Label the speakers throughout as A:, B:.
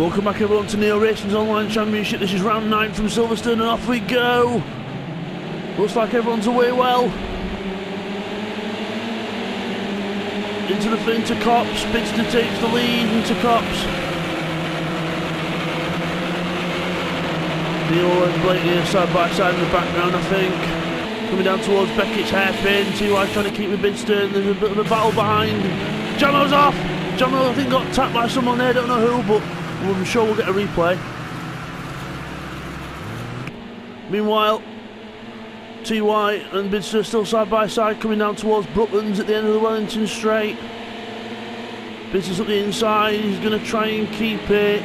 A: Welcome back everyone to Neo Racing's Online Championship. This is round 9 from Silverstone and off we go. Looks like everyone's away well. Into Cops, Bidzster takes the lead into Cops. Neil and Blake here side by side in the background, I think. Coming down towards Beckett's hairpin. TY trying to keep with Bidzster, and there's a bit of a battle behind. Jamo's off! Jamo I think got tapped by someone there, don't know who, but I'm sure we'll get a replay. Meanwhile, TY and Bidzster still side by side coming down towards Brooklands at the end of the Wellington Straight. Bidzster's up the inside, he's going to try and keep it.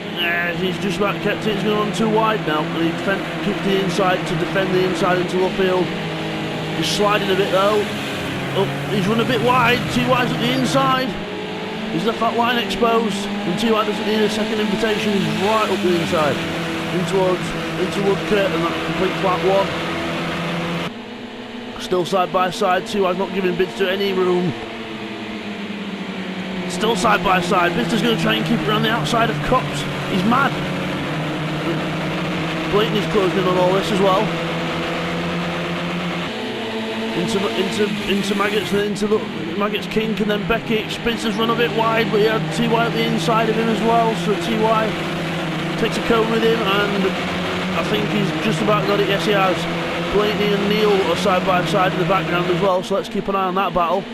A: He's just about kept it, he's going to run too wide now. And he keeps the inside to defend the inside into Luffield. He's sliding a bit though. Oh, he's run a bit wide, TY's at the inside. He's left that line exposed, and TY doesn't need a second invitation, he's right up the inside. Into Woodcote, and that's a complete flat one. Still side by side, TY's not giving Bidzster any room. Still side by side, Bidzster's going to try and keep it around the outside of Cops. He's mad. Blayton's closing in on all this as well. Into Maggots, and into Maggots Kink, and then Beckett. Bidzster's run a bit wide, but he had TY at the inside of him as well, so TY takes a cone with him, and I think he's just about got it. Yes, he has. Blaney and Neil are side by side in the background as well, so let's keep an eye on that battle.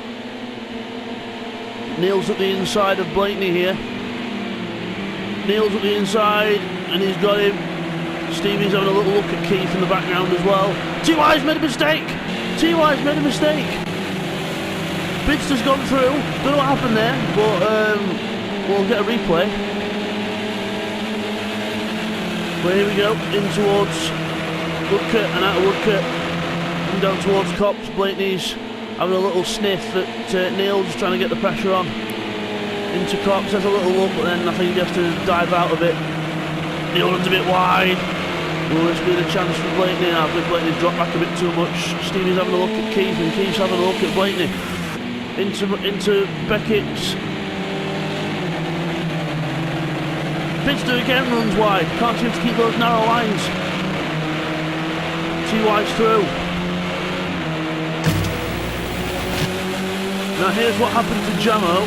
A: Neil's at the inside of Blaney here. Neil's at the inside, and he's got him. Stevie's having a little look at Keith in the background as well. TY's made a mistake! TY's made a mistake! Bidzster's gone through. Don't know what happened there, but we'll get a replay. Well, here we go, in towards Woodcote and out of Woodcote. And down towards Cops. Blaney's having a little sniff at Neil, just trying to get the pressure on. Into Cops, has a little look, but then I think he has to dive out of it. Neil runs a bit wide. Will this be the chance for Blaney? I think Blaney's dropped back a bit too much. Stevie's having a look at Keith, and Keith's having a look at Blaney. Into Beckett's. Bidzster again runs wide. Can't seem to keep those narrow lines. TY's through. Now here's what happened to Jamo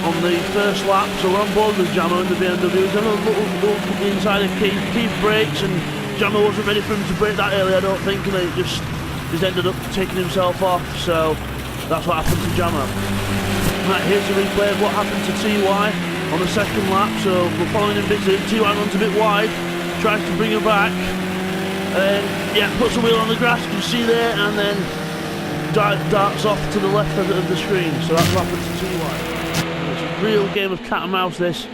A: on the first lap. So we're on board with Jamo in the BMW. He's having a little look at the inside of Keith. Keith brakes, and Jamo wasn't ready for him to brake that early, I don't think, and he's ended up taking himself off. So that's what happened to Jamo. Right, here's a replay of what happened to TY on the second lap. So we're following him Bidzster. TY runs a bit wide, tries to bring her back, and yeah, puts the wheel on the grass, you can see there, and then darts off to the left of the screen. So that's what happened to TY. It's a real game of cat and mouse, this.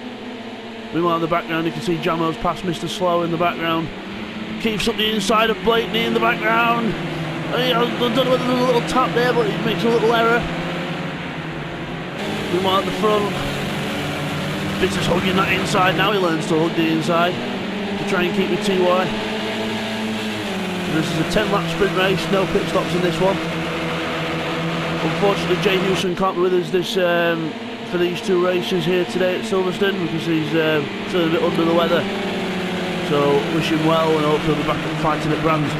A: Meanwhile in the background you can see Jamo's past Mr. Slow in the background. Keeps up the inside of Blaney in the background. I don't know whether there's a little tap there, but he makes a little error. Meanwhile at the front, Bidzster's hugging that inside. Now he learns to hug the inside to try and keep with TY. This is a 10-lap sprint race, no pit stops in this one. Unfortunately, Jay Hewson can't be with us for these two races here today at Silverstone because he's still a bit under the weather. So wish him well, and hopefully he'll be back and fighting at Brands.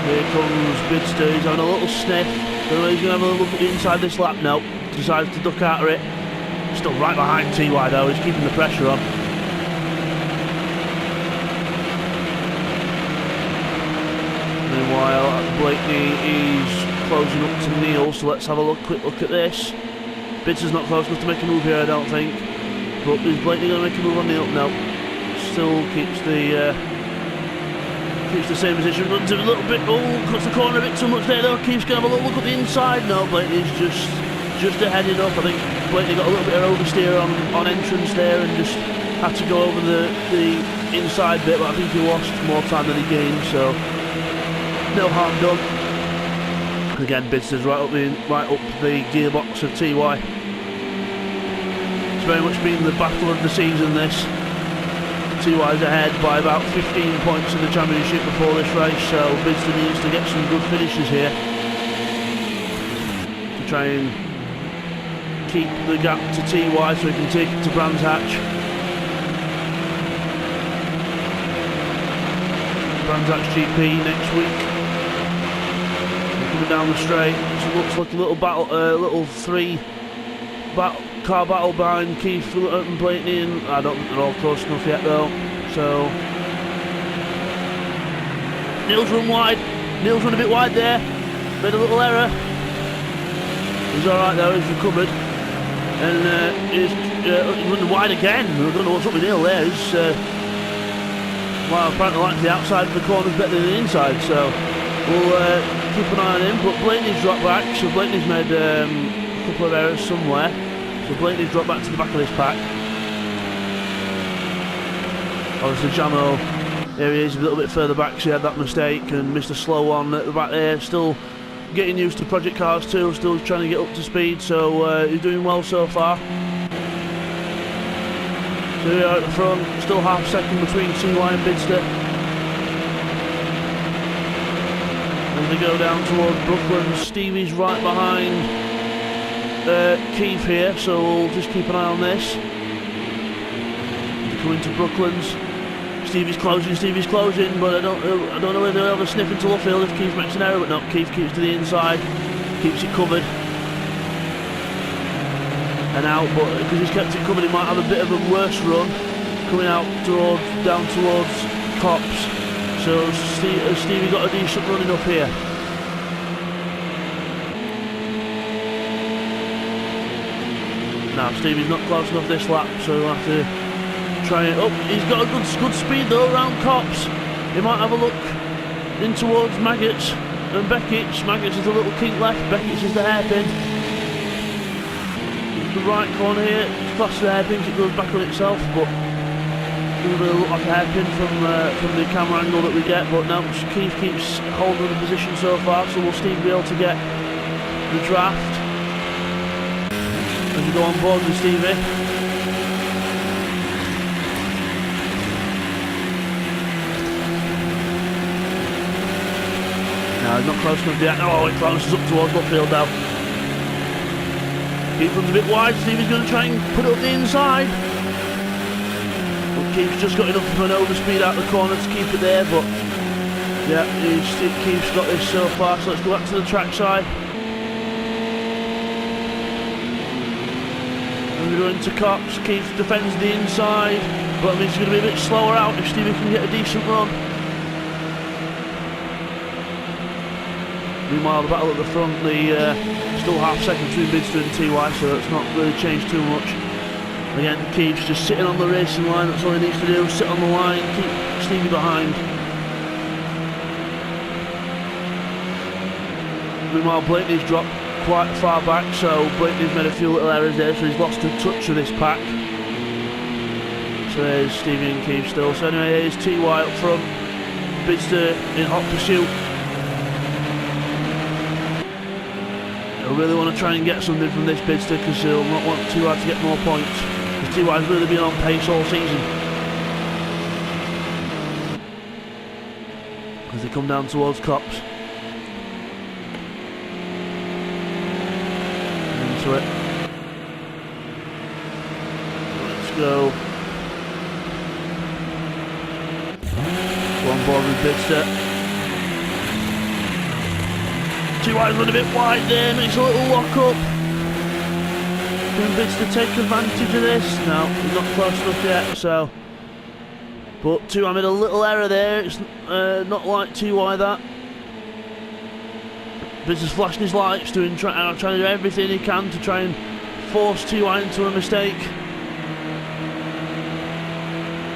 A: Here comes Bidzster, he's having a little sniff. Don't know, he's going to have a look at the inside this lap now. Decides to duck out of it. Still right behind TY though, he's keeping the pressure on. Meanwhile, Blaney is closing up to Neil, so let's have a quick look at this. Bidzster's not close enough to make a move here, I don't think. But is Blaney going to make a move on Neil? No. Still keeps the same position, runs a little bit, cuts the corner a bit too much there though. Keeps going to have a little look at the inside. No, Blaney's just ahead enough. I think Blaney got a little bit of oversteer on entrance there and just had to go over the inside bit, but I think he lost more time than he gained, so no harm done. Again, Bidzster's right up the gearbox of TY. It's very much been the battle of the season, this. TY's ahead by about 15 points in the championship before this race, so Bidzster needs to get some good finishes here to try and keep the gap to TY so he can take it to Brands Hatch. Brands Hatch GP next week. We're coming down the straight. So it looks like a little battle, little car battle behind Keith and Blakeney, and I don't think they're all close enough yet though. So Neil's run wide. Neil's run a bit wide there. Made a little error. He's alright though, he's recovered. And he's running wide again. I don't know what's up with Neil there. He's well, apparently likes the outside of the corners better than the inside, so we'll keep an eye on him. But Blakeney's dropped back, so Blakeney's made a couple of errors somewhere. So Blakeney's dropped back to the back of this pack. Obviously Jamo, there he is, a little bit further back, so he had that mistake and missed a slow one at the back there. Still getting used to Project Cars 2, still trying to get up to speed, so he's doing well so far. So here at the front, still half second between TY and Bidzster. As we go down towards Brooklyn, Stevie's right behind Keith here, so we'll just keep an eye on this. Coming to Brooklands. Stevie's closing, but I don't know whether they'll have a sniff into Luffield if Keith makes an error, but no, Keith keeps to the inside, keeps it covered. And out, but because he's kept it covered, he might have a bit of a worse run coming out down towards Cops. So Stevie got a decent running up here. Now Stevie's not close enough this lap, so he'll have to try it up. He's got a good speed though around Cops. He might have a look in towards Maggots and Beckett's. Maggots is a little kink left, Beckett's is the hairpin. The right corner here, it's past the hairpin, it goes back on itself, but it doesn't really look like a hairpin from the camera angle that we get. But now Keith keeps holding the position so far, so will Steve be able to get the draft as we go on board with Stevie. No, he's not close enough yet. Oh, it closes up towards Luffield now. Keith runs a bit wide, Stevie's going to try and put it up the inside. But Keith's just got enough of an overspeed out the corner to keep it there, but yeah, Keith's got this so far, so let's go back to the track side. And we go into Cops, Keith defends the inside, but that means he's going to be a bit slower out if Stevie can get a decent run. Meanwhile, the battle at the front, still half second between Bidzster and TY, so it's not really changed too much. Again, Keith's just sitting on the racing line, that's all he needs to do, sit on the line, keep Stevie behind. Meanwhile, Blakeney's dropped quite far back, so Blakeney's made a few little errors there, so he's lost a touch of this pack. So there's Stevie and Keith still. So anyway, here's TY up front, Bidzster in hot pursuit. I really want to try and get something from this Bidzster because he'll not want TY to get more points. Because TY's really been on pace all season. As they come down towards Cops. Into it. Let's go. Go on board with Bidzster. TY's run a bit wide there, makes a little lock up. Can Bidzster take advantage of this? No, he's not close enough yet, so. But TY made a little error there, it's not like TY that. Bidzster's flashing his lights, trying to do everything he can to try and force TY into a mistake.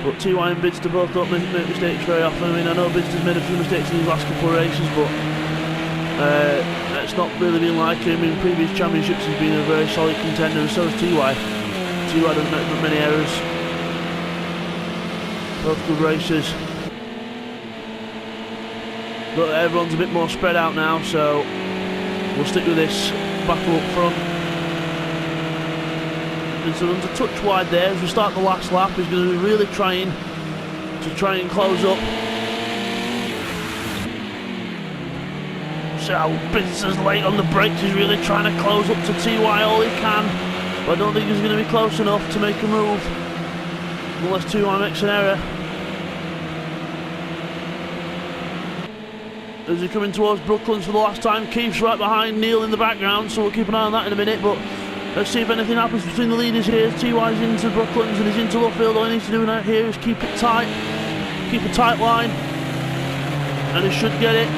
A: But TY and Bidzster both don't make mistakes very often. I mean, I know Bidzster's made a few mistakes in his last couple of races, but it's not really been like him. In previous championships he's been a very solid contender, and so has TY. TY doesn't make many errors. Both good races. But everyone's a bit more spread out now, so we'll stick with this battle up front. Bidzster runs a touch wide there. As we start the last lap, he's going to be really trying to close up. So Bidzster's late on the brakes, he's really trying to close up to TY all he can. But I don't think he's going to be close enough to make a move. Unless TY makes an error. As he's coming towards Brooklands for the last time, Keith's right behind Neil in the background, so we'll keep an eye on that in a minute. But let's see if anything happens between the leaders here. TY's into Brooklands and he's into Luffield. All he needs to do out here is keep it tight. Keep a tight line. And he should get it.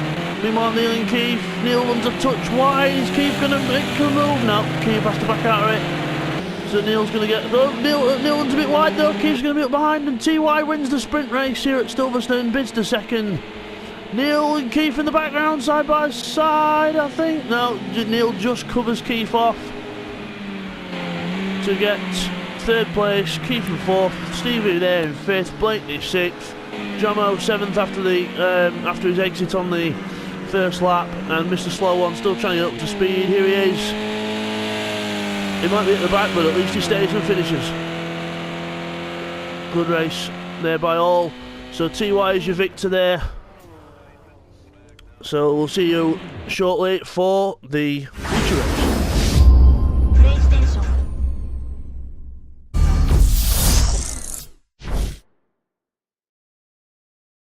A: Meanwhile, Neil and Keith. Neil runs a touch wide. Is Keith going to make a move? No, Keith has to back out of it. So Neil's going to get... Oh, Neil runs a bit wide though. Keith's going to be up behind. And TY wins the sprint race here at Silverstone. Bidzster second. Neil and Keith in the background, side by side, I think. No, Neil just covers Keith off to get third place. Keith in fourth. Stevie there in fifth. Blakey sixth. Jomo seventh after his exit on the first lap, and Mr. Slow One still trying to get up to speed. Here he is. He might be at the back, but at least he stays and finishes. Good race there by all. So TY is your victor there. So we'll see you shortly for the